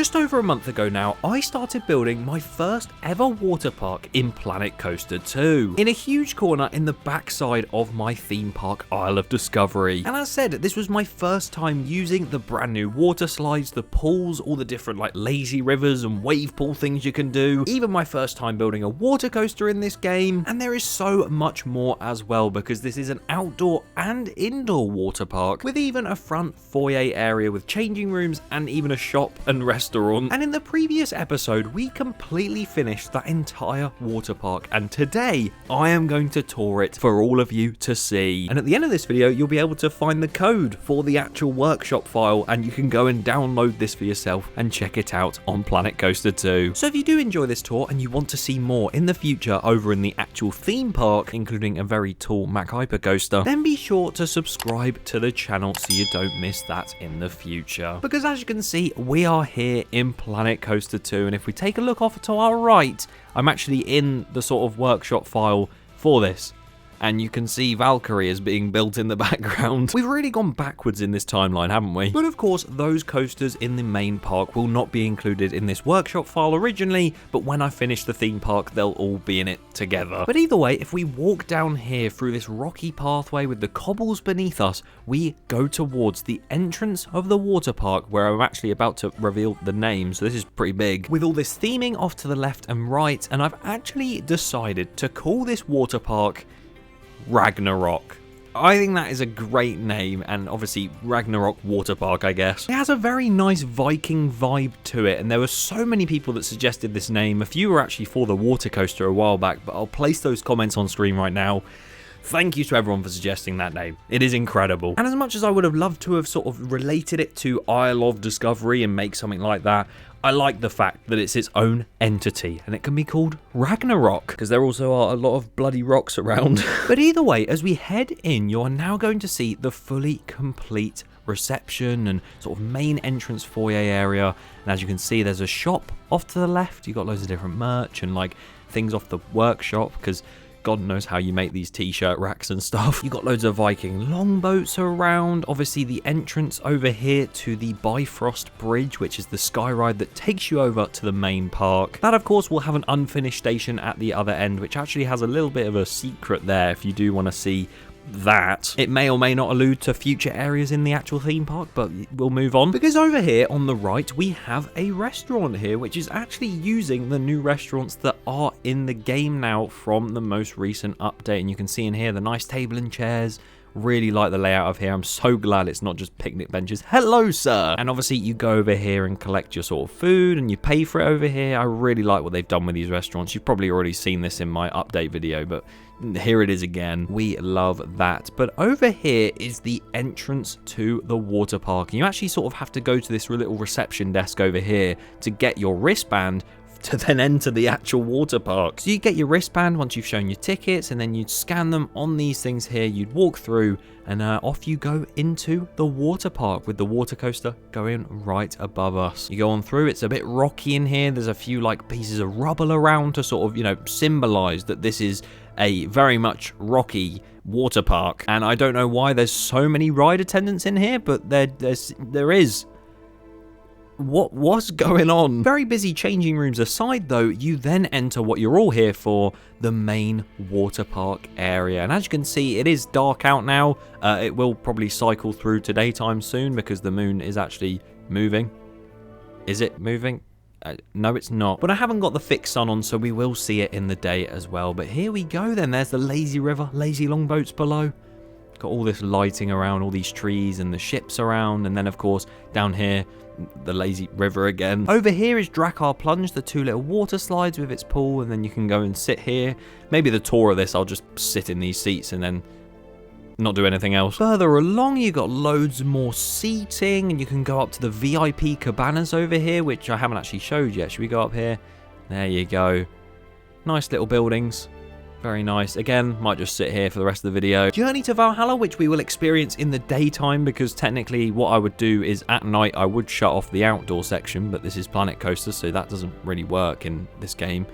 Just over a month ago now, I started building my first ever water park in Planet Coaster 2, in a huge corner in the backside of my theme park Isle of Discovery. And as said, this was my first time using the brand new water slides, the pools, all the different like lazy rivers and wave pool things you can do, even my first time building a water coaster in this game. And there is so much more as well, because this is an outdoor and indoor water park with even a front foyer area with changing rooms and even a shop and restaurant. And in the previous episode, we completely finished that entire water park, and today I am going to tour it for all of you to see. And at the end of this video, you'll be able to find the code for the actual workshop file, and you can go and download this for yourself and check it out on Planet Coaster 2. So if you do enjoy this tour and you want to see more in the future over in the actual theme park, including a very tall Mack Hyper coaster, then be sure to subscribe to the channel so you don't miss that in the future. Because as you can see, we are here in Planet Coaster 2, and if we take a look off to our right, I'm actually in the sort of workshop file for this. And you can see Valkyrie is being built in the background. We've really gone backwards in this timeline, haven't we? But of course, those coasters in the main park will not be included in this workshop file originally, but when I finish the theme park, they'll all be in it together. But either way, if we walk down here through this rocky pathway with the cobbles beneath us, we go towards the entrance of the water park, where I'm actually about to reveal the name, so this is pretty big, with all this theming off to the left and right, and I've actually decided to call this water park Ragnarok. I think that is a great name, and obviously Ragnarok Water Park, I guess. It has a very nice Viking vibe to it, and there were so many people that suggested this name. A few were actually for the water coaster a while back, but I'll place those comments on screen right now. Thank you to everyone for suggesting that name. It is incredible. And as much as I would have loved to have sort of related it to Isle of Discovery and make something like that, I like the fact that it's its own entity and it can be called Ragnarok, because there also are a lot of bloody rocks around. But either way, as we head in, you're now going to see the fully complete reception and sort of main entrance foyer area. And as you can see, there's a shop off to the left. You've got loads of different merch and like things off the workshop, because God knows how you make these t-shirt racks and stuff. You got loads of Viking longboats around. Obviously the entrance over here to the Bifrost Bridge, which is the sky ride that takes you over to the main park. That of course will have an unfinished station at the other end, which actually has a little bit of a secret there if you do want to see that. It may or may not allude to future areas in the actual theme park, but we'll move on, because over here on the right we have a restaurant here, which is actually using the new restaurants that are in the game now from the most recent update. And you can see in here the nice table and chairs. Really like the layout of here. I'm so glad it's not just picnic benches. Hello, sir. And obviously you go over here and collect your sort of food and you pay for it over here. I really like what they've done with these restaurants. You've probably already seen this in my update video, but here it is again. We love that. But over here is the entrance to the water park. And you actually sort of have to go to this little reception desk over here to get your wristband to then enter the actual water park. So you get your wristband once you've shown your tickets, and then you'd scan them on these things here, you'd walk through, and off you go into the water park with the water coaster going right above us. You go on through, it's a bit rocky in here, there's a few like pieces of rubble around to sort of, you know, symbolize that this is a very much rocky water park. And I don't know why there's so many ride attendants in here, but there is. What's going on? Very busy changing rooms aside though, you then enter what you're all here for, the main water park area. And as you can see, it is dark out now. It will probably cycle through to daytime soon because the moon is actually moving. Is it moving? No, it's not. But I haven't got the fixed sun on, so we will see it in the day as well. But here we go then. There's the lazy river, lazy longboats below. Got all this lighting around, all these trees and the ships around. And then of course, down here, the lazy river again. Over here is Drakkar Plunge, the two little water slides with its pool, and then you can go and sit here. Maybe the tour of this, I'll just sit in these seats and then not do anything else. Further along, you got loads more seating, and you can go up to the VIP cabanas over here, which I haven't actually showed yet. Should we go up here? There you go. Nice little buildings. Very nice. Again, might just sit here for the rest of the video. Journey to Valhalla, which we will experience in the daytime, because technically what I would do is at night I would shut off the outdoor section, but this is Planet Coaster, so that doesn't really work in this game.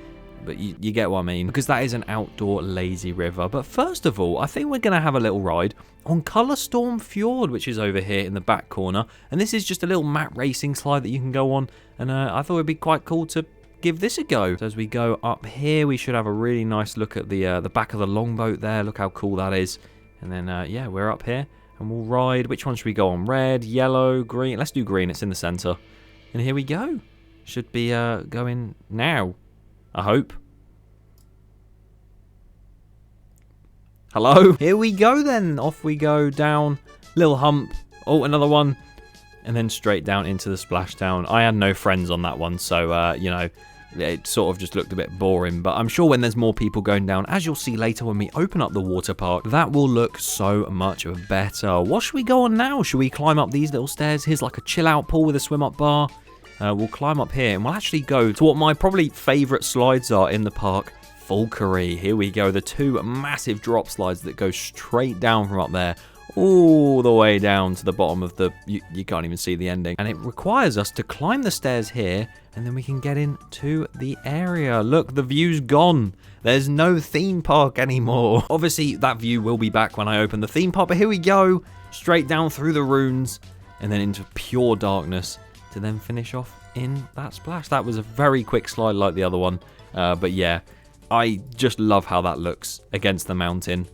but you get what I mean, because that is an outdoor lazy river. But first of all, I think we're going to have a little ride on Colorstorm Fjord, which is over here in the back corner. And this is just a little mat racing slide that you can go on, and I thought it'd be quite cool to give this a go. So as we go up here, we should have a really nice look at the back of the longboat there. Look how cool that is. And then, yeah, we're up here, and we'll ride. Which one should we go on? Red, yellow, green? Let's do green. It's in the center. And here we go. Should be going now, I hope. Hello? Here we go then. Off we go down. Little hump. Oh, another one. And then straight down into the splashdown. I had no friends on that one, so, you know, it sort of just looked a bit boring. But I'm sure when there's more people going down, as you'll see later when we open up the water park, that will look so much better. What should we go on now? Should we climb up these little stairs? Here's like a chill out pool with a swim up bar. We'll climb up here and we'll actually go to what my probably favourite slides are in the park, Valkyrie. Here we go, the two massive drop slides that go straight down from up there all the way down to the bottom of the, you can't even see the ending. And it requires us to climb the stairs here, and then we can get into the area. Look, the view's gone. There's no theme park anymore. Obviously, that view will be back when I open the theme park, but here we go, straight down through the runes, and then into pure darkness, to then finish off in that splash. That was a very quick slide like the other one. But yeah, I just love how that looks against the mountain.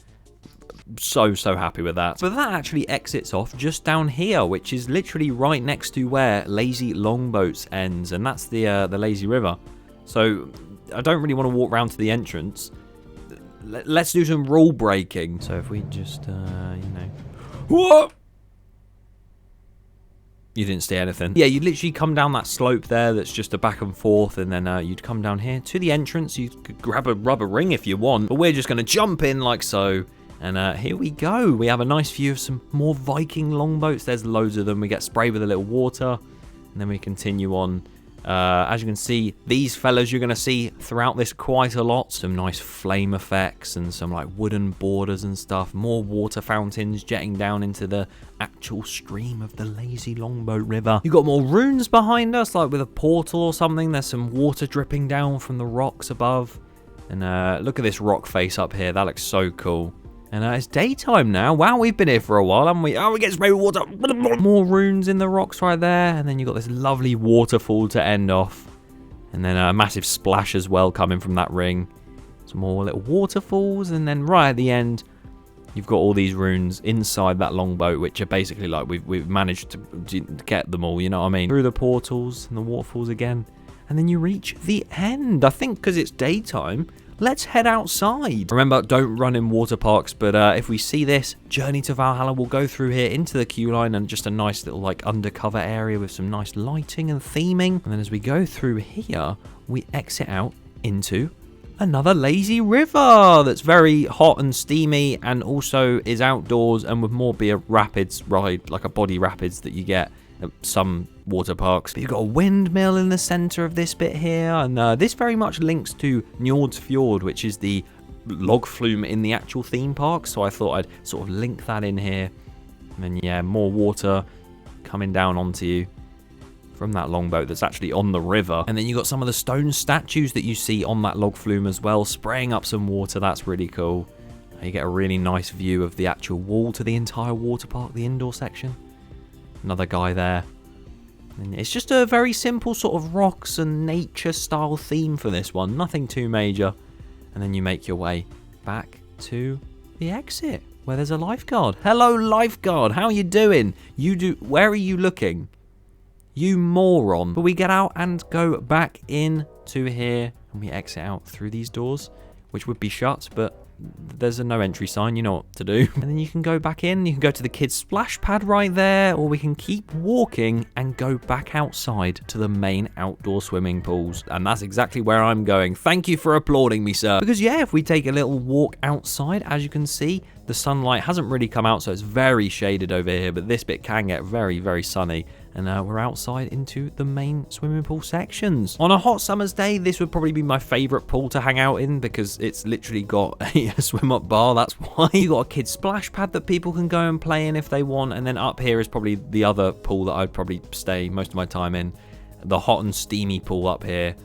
So happy with that. But that actually exits off just down here, which is literally right next to where Lazy Longboats ends. And that's the Lazy River. So I don't really want to walk around to the entrance. Let's do some rule breaking. So if we just, you know... Whoa! You didn't see anything. Yeah, you'd literally come down that slope there that's just a back and forth, and then you'd come down here to the entrance. You could grab a rubber ring if you want, but we're just going to jump in like so. And here we go. We have a nice view of some more Viking longboats. There's loads of them. We get sprayed with a little water, and then we continue on. As you can see, these fellas you're going to see throughout this quite a lot. Some nice flame effects and some like wooden borders and stuff. More water fountains jetting down into the actual stream of the Lazy Longboat River. You've got more runes behind us, like with a portal or something. There's some water dripping down from the rocks above. And look at this rock face up here. That looks so cool. And it's daytime now. Wow, we've been here for a while, haven't we? Oh, we get sprayed with water. More runes in the rocks right there. And then you've got this lovely waterfall to end off. And then a massive splash as well coming from that ring. Some more little waterfalls. And then right at the end, you've got all these runes inside that longboat, which are basically like we've managed to get them all, you know what I mean? Through the portals and the waterfalls again. And then you reach the end. I think because it's daytime, let's head outside. Remember, don't run in water parks, but if we see this, Journey to Valhalla, we'll go through here into the queue line and just a nice little like undercover area with some nice lighting and theming. And then as we go through here, we exit out into another lazy river that's very hot and steamy and also is outdoors and would more be a rapids ride, like a body rapids that you get at some water parks. But you've got a windmill in the center of this bit here, and this very much links to Njord's Fjord, which is the log flume in the actual theme park, so I thought I'd sort of link that in here. And then yeah, more water coming down onto you from that longboat that's actually on the river. And then you've got some of the stone statues that you see on that log flume as well, spraying up some water. That's really cool. You get a really nice view of the actual wall to the entire water park, the indoor section. Another guy there. And it's just a very simple sort of rocks and nature style theme for this one. Nothing too major. And then you make your way back to the exit where there's a lifeguard. Hello, lifeguard. How are you doing? Where are you looking? You moron. But we get out and go back in to here, and we exit out through these doors, which would be shut, but there's a no entry sign, you know what to do. And then you can go back in, you can go to the kids splash pad right there, or we can keep walking and go back outside to the main outdoor swimming pools. And that's exactly where I'm going. Thank you for applauding me, sir. Because yeah, if we take a little walk outside, as you can see, the sunlight hasn't really come out, so it's very shaded over here, but this bit can get very, very sunny. And we're outside into the main swimming pool sections. On a hot summer's day, this would probably be my favourite pool to hang out in because it's literally got a swim up bar. That's why. You got a kid's splash pad that people can go and play in if they want. And then up here is probably the other pool that I'd probably stay most of my time in. The hot and steamy pool up here.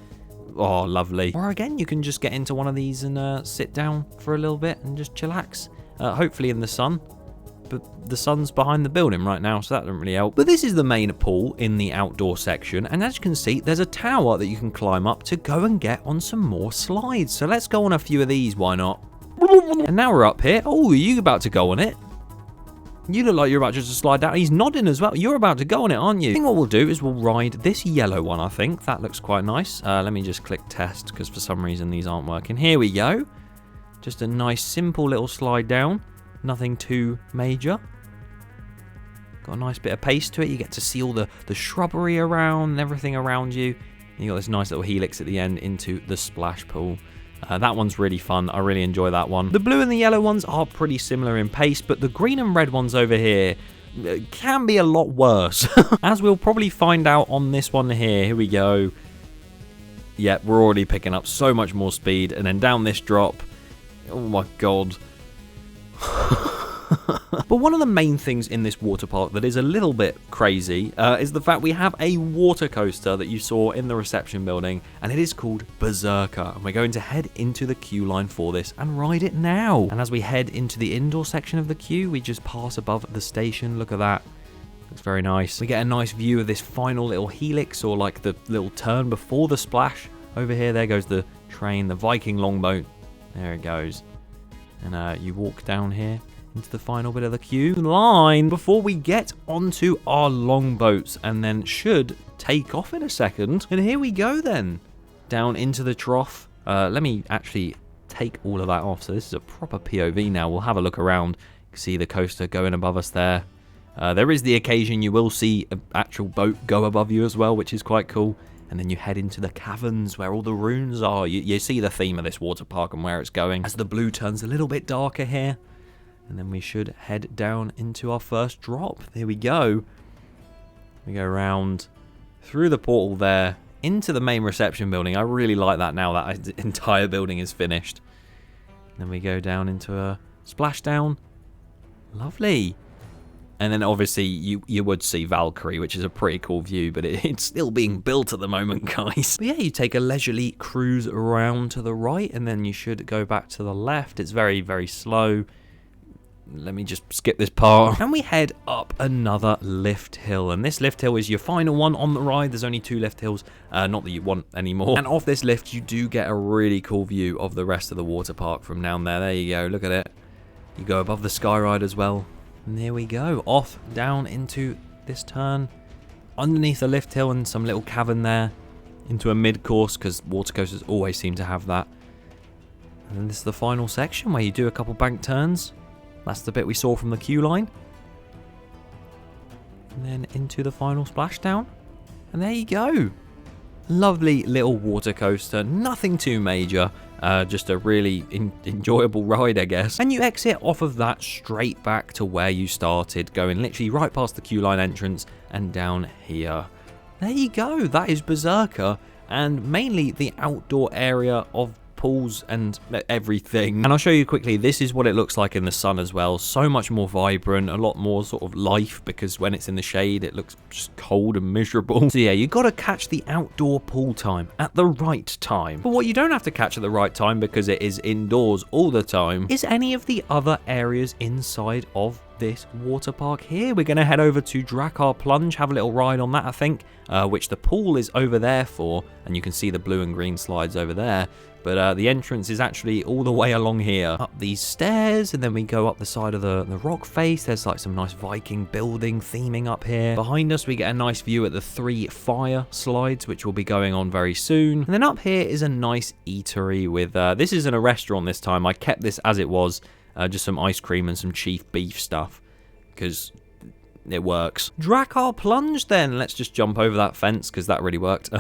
Oh, lovely. Or again, you can just get into one of these and sit down for a little bit and just chillax. Hopefully in the sun. But the sun's behind the building right now, so that doesn't really help. But this is the main pool in the outdoor section, and as you can see, there's a tower that you can climb up to go and get on some more slides. So let's go on a few of these, why not? And now we're up here. Oh, are you about to go on it? You look like you're about just to slide down. He's nodding as well. You're about to go on it, aren't you? I think what we'll do is we'll ride this yellow one, I think. That looks quite nice. Let me just click test, because for some reason these aren't working. Here we go. Just a nice, simple little slide down. Nothing too major. Got a nice bit of pace to it. You get to see all the shrubbery around and everything around you. And you got this nice little helix at the end into the splash pool. That one's really fun. I really enjoy that one. The blue and the yellow ones are pretty similar in pace, but the green and red ones over here can be a lot worse. As we'll probably find out on this one here. Here we go. Yeah, we're already picking up so much more speed. And then down this drop. Oh my god. But one of the main things in this water park that is a little bit crazy is the fact we have a water coaster that you saw in the reception building, and it is called Berserker. And we're going to head into the queue line for this and ride it now. And as we head into the indoor section of the queue, we just pass above the station. Look at that. Looks very nice. We get a nice view of this final little helix, or like the little turn before the splash. Over here, there goes the train, the Viking longboat. There it goes. And you walk down here into the final bit of the queue line before we get onto our longboats, and then should take off in a second. And here we go then, down into the trough. Let me actually take all of that off. So this is a proper POV now. We'll have a look around. You can see the coaster going above us there. There is the occasion you will see an actual boat go above you as well, which is quite cool. And then you head into the caverns where all the runes are. You see the theme of this water park and where it's going. As the blue turns a little bit darker here. And then we should head down into our first drop. There we go. We go around through the portal there into the main reception building. I really like that now that the entire building is finished. Then we go down into a splashdown. Lovely. And then obviously you would see Valkyrie, which is a pretty cool view, but it's still being built at the moment, guys. But yeah, you take a leisurely cruise around to the right, and then you should go back to the left. It's very, very slow. Let me just skip this part. And we head up another lift hill. And this lift hill is your final one on the ride. There's only 2 lift hills, not that you want anymore. And off this lift, you do get a really cool view of the rest of the water park from down there. There you go, look at it. You go above the sky ride as well. And there we go, off down into this turn, underneath a lift hill and some little cavern there, into a mid-course, because water coasters always seem to have that. And then this is the final section where you do a couple bank turns. That's the bit we saw from the queue line. And then into the final splashdown. And there you go. Lovely little water coaster, nothing too major. Just a really enjoyable ride, I guess. And you exit off of that straight back to where you started, going literally right past the queue line entrance and down here. There you go. That is Berserker, and mainly the outdoor area of pools and everything. And I'll show you quickly, this is what it looks like in the sun as well. So much more vibrant, a lot more sort of life, because when it's in the shade it looks just cold and miserable. So yeah, you got to catch the outdoor pool time at the right time. But what you don't have to catch at the right time, because it is indoors all the time, is any of the other areas inside of this water park here. We're going to head over to Drakkar Plunge, have a little ride on that, I think, which the pool is over there for, and you can see the blue and green slides over there. But the entrance is actually all the way along here, up these stairs, and then we go up the side of the rock face. There's like some nice Viking building theming up here. Behind us, we get a nice view at the 3 fire slides, which will be going on very soon. And then up here is a nice eatery with, this isn't a restaurant this time. I kept this as it was, just some ice cream and some chief beef stuff, because it works. Drakkar Plunge then. Let's just jump over that fence, because that really worked.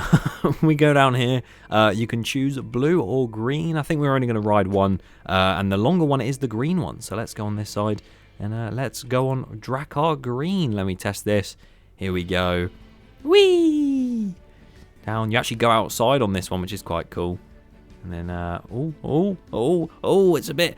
We go down here. You can choose blue or green. I think we're only going to ride one, and the longer one is the green one. So let's go on this side, and let's go on Drakkar Green. Let me test this. Here we go. Whee! Down. You actually go outside on this one, which is quite cool. And then, it's a bit,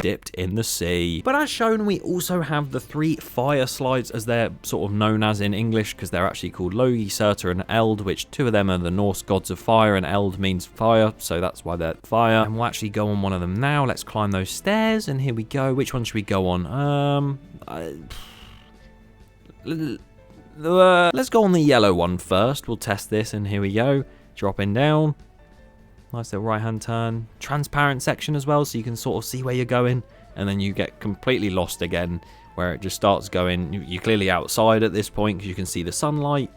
dipped in the sea. But as shown, we also have the 3 fire slides, as they're sort of known as in English, because they're actually called Logi, Surtur, and Eld, which 2 of them are the Norse gods of fire, and Eld means fire, so that's why they're fire. And we'll actually go on one of them now. Let's climb those stairs, and here we go. Which one should we go on? Let's go on the yellow one first. We'll test this, and here we go. Dropping down. Nice little right-hand turn. Transparent section as well, so you can sort of see where you're going. And then you get completely lost again, where it just starts going. You're clearly outside at this point, because you can see the sunlight.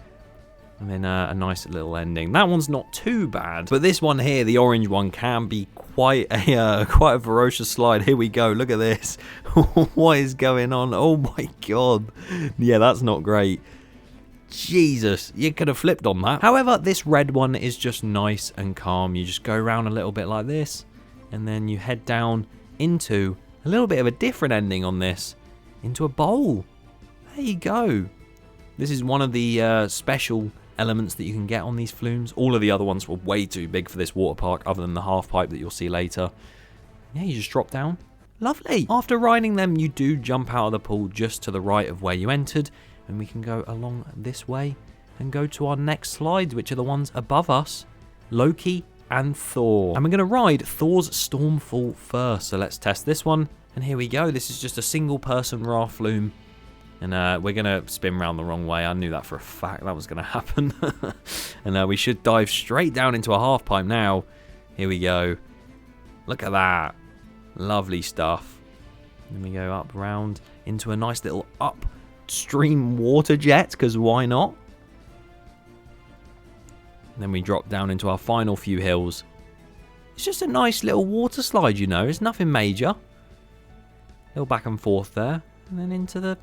And then a nice little ending. That one's not too bad. But this one here, the orange one, can be quite a ferocious slide. Here we go. Look at this. What is going on? Oh my god. Yeah, that's not great. Jesus, you could have flipped on that. However, this red one is just nice and calm. You just go around a little bit like this, and then you head down into a little bit of a different ending on this, into a bowl. There you go. This is one of the special elements that you can get on these flumes. All of the other ones were way too big for this water park, other than the half pipe that you'll see later. Yeah, you just drop down. Lovely. After riding them, you do jump out of the pool just to the right of where you entered. And we can go along this way and go to our next slides, which are the ones above us, Loki and Thor. And we're going to ride Thor's Stormfall first. So let's test this one. And here we go. This is just a single person raft flume. And we're going to spin around the wrong way. I knew that for a fact that was going to happen. And we should dive straight down into a half pipe now. Here we go. Look at that. Lovely stuff. Then we go up round into a nice little upstream water jet, because why not? And then we drop down into our final few hills. It's just a nice little water slide, you know. It's nothing major. Little back and forth there, and then into the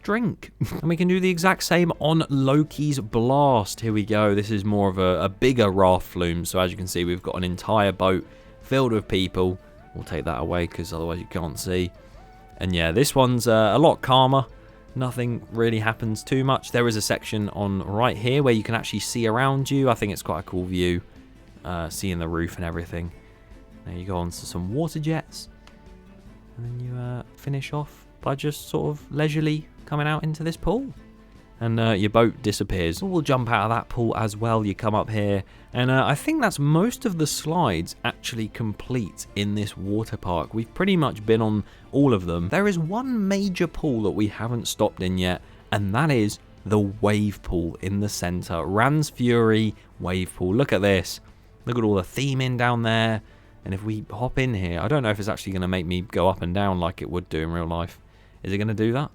drink. And we can do the exact same on Loki's Blast. Here we go. This is more of a bigger raft flume. So as you can see, we've got an entire boat filled with people. We'll take that away because otherwise you can't see. And yeah, this one's a lot calmer. Nothing really happens too much. There is a section on right here where you can actually see around you. I think it's quite a cool view, seeing the roof and everything. Now you go on to some water jets, and then you finish off by just sort of leisurely coming out into this pool. And your boat disappears. We'll jump out of that pool as well. You come up here, and I think that's most of the slides actually complete in this water park. We've pretty much been on all of them. There is one major pool that we haven't stopped in yet, and that is the wave pool in the center. Rand's Fury wave pool. Look at this. Look at all the theming down there. And if we hop in here, I don't know if it's actually going to make me go up and down like it would do in real life. Is it going to do that?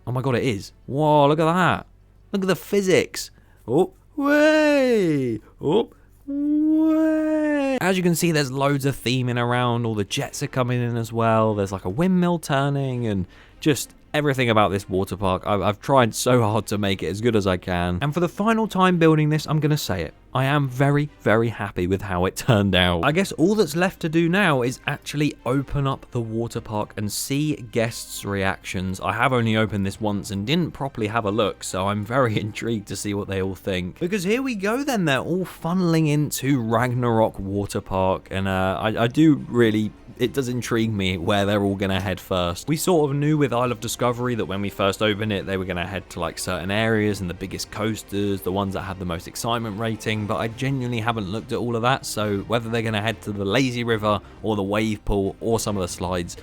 Oh my god, it is. Whoa, look at that. Look at the physics. Oh, way. Oh, way. As you can see, there's loads of theming around. All the jets are coming in as well. There's like a windmill turning and just everything about this water park. I've tried so hard to make it as good as I can. And for the final time building this, I'm going to say it. I am very, very happy with how it turned out. I guess all that's left to do now is actually open up the water park and see guests' reactions. I have only opened this once and didn't properly have a look, so I'm very intrigued to see what they all think. Because here we go then, they're all funneling into Ragnarok Water Park, and I do really... It does intrigue me where they're all going to head first. We sort of knew with Isle of Discovery that when we first opened it, they were going to head to like certain areas and the biggest coasters, the ones that had the most excitement rating, but I genuinely haven't looked at all of that. So whether they're going to head to the lazy river or the wave pool or some of the slides,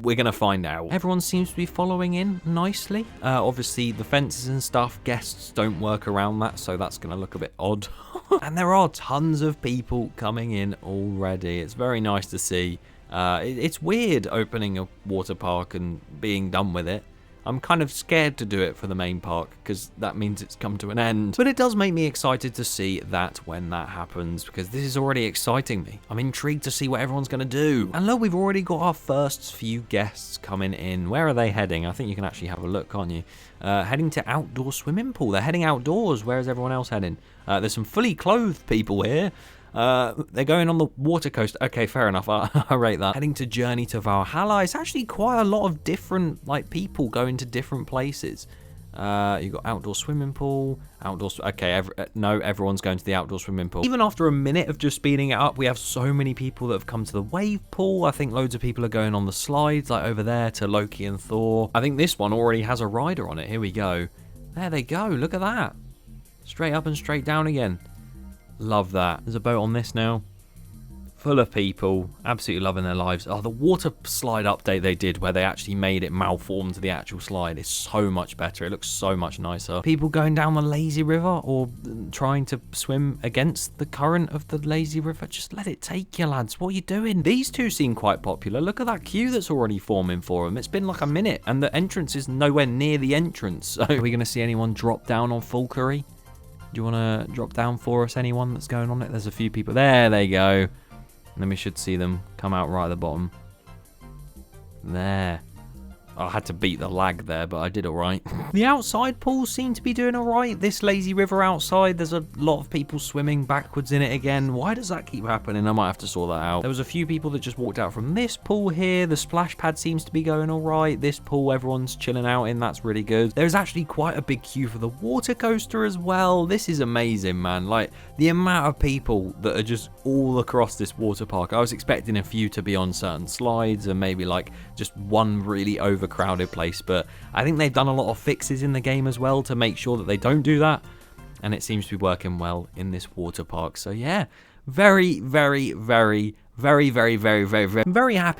we're going to find out. Everyone seems to be following in nicely. Obviously, the fences and stuff, guests don't work around that, so that's going to look a bit odd. And there are tons of people coming in already. It's very nice to see. It's weird opening a water park and being done with it. I'm kind of scared to do it for the main park because that means it's come to an end. But it does make me excited to see that when that happens, because this is already exciting me. I'm intrigued to see what everyone's going to do. And look, we've already got our first few guests coming in. Where are they heading? I think you can actually have a look, can't you? Heading to outdoor swimming pool. They're heading outdoors. Where is everyone else heading? There's some fully clothed people here. They're going on the water coaster. Okay, fair enough. I rate that. Heading to Journey to Valhalla. It's actually quite a lot of different people going to different places. You got outdoor swimming pool, okay, no, everyone's going to the outdoor swimming pool. Even after a minute of just speeding it up, we have so many people that have come to the wave pool. I think loads of people are going on the slides, like over there to Loki and Thor. I think this one already has a rider on it. Here we go. There they go. Look at that. Straight up and straight down again. Love that. There's a boat on this now. Full of people, absolutely loving their lives. Oh, the water slide update they did where they actually made it malform to the actual slide is so much better. It looks so much nicer. People going down the lazy river or trying to swim against the current of the lazy river, just let it take you, lads. What are you doing? These two seem quite popular. Look at that queue that's already forming for them. It's been like a minute and the entrance is nowhere near the entrance. So are we going to see anyone drop down on Fulcary? Do you want to drop down for us, anyone that's going on it? There's a few people. There they go. And then we should see them come out right at the bottom. There. I had to beat the lag there, but I did alright. The outside pools seem to be doing alright. This lazy river outside, there's a lot of people swimming backwards in it again. Why does that keep happening? I might have to sort that out. There was a few people that just walked out from this pool here. The splash pad seems to be going alright. This pool, everyone's chilling out in. That's really good. There's actually quite a big queue for the water coaster as well. This is amazing, man. Like, the amount of people that are just all across this water park. I was expecting a few to be on certain slides and maybe like just one really overcrowded place, but I think they've done a lot of fixes in the game as well to make sure that they don't do that, and it seems to be working well in this water park. So yeah, very happy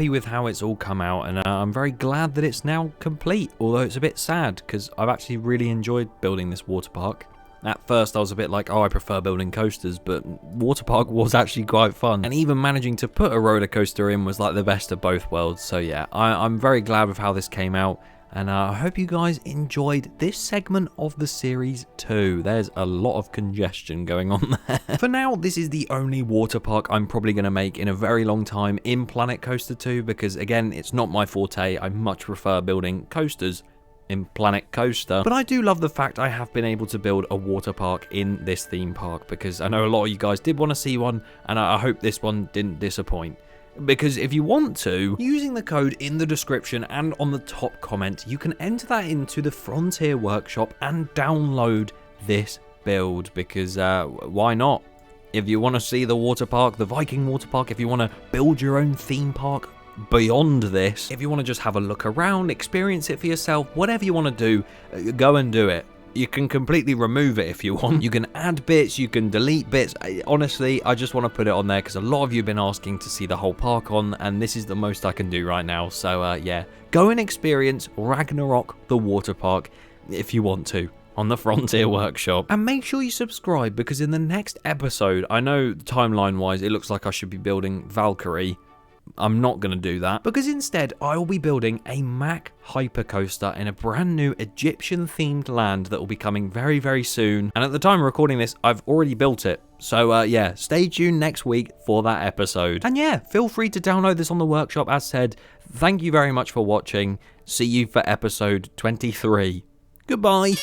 with how it's all come out, and I'm very glad that it's now complete, although it's a bit sad because I've actually really enjoyed building this water park. At first I was a bit like, oh, I prefer building coasters, but water park was actually quite fun. And even managing to put a roller coaster in was like the best of both worlds. So yeah, I'm very glad with how this came out. And I hope you guys enjoyed this segment of the series too. There's a lot of congestion going on there. For now, this is the only water park I'm probably going to make in a very long time in Planet Coaster 2, because again, it's not my forte. I much prefer building coasters in Planet Coaster, but I do love the fact I have been able to build a water park in this theme park, because I know a lot of you guys did want to see one, and I hope this one didn't disappoint. Because if you want to, using the code in the description and on the top comment, you can enter that into the Frontier Workshop and download this build, because why not? If you want to see the water park, the Viking water park, if you want to build your own theme park beyond this, if you want to just have a look around, experience it for yourself, whatever you want to do, go and do it. You can completely remove it if you want. You can add bits, you can delete bits. Honestly, I just want to put it on there because a lot of you have been asking to see the whole park on, and this is the most I can do right now. So yeah, go and experience Ragnarok the water park if you want to on the Frontier Workshop. And make sure you subscribe, because in the next episode, I know timeline wise it looks like I should be building Valkyrie. I'm not going to do that, because instead I will be building a Mack hypercoaster in a brand new Egyptian themed land that will be coming very, very soon. And at the time of recording this, I've already built it. So yeah, stay tuned next week for that episode. And yeah, feel free to download this on the workshop. As said, thank you very much for watching. See you for episode 23. Goodbye.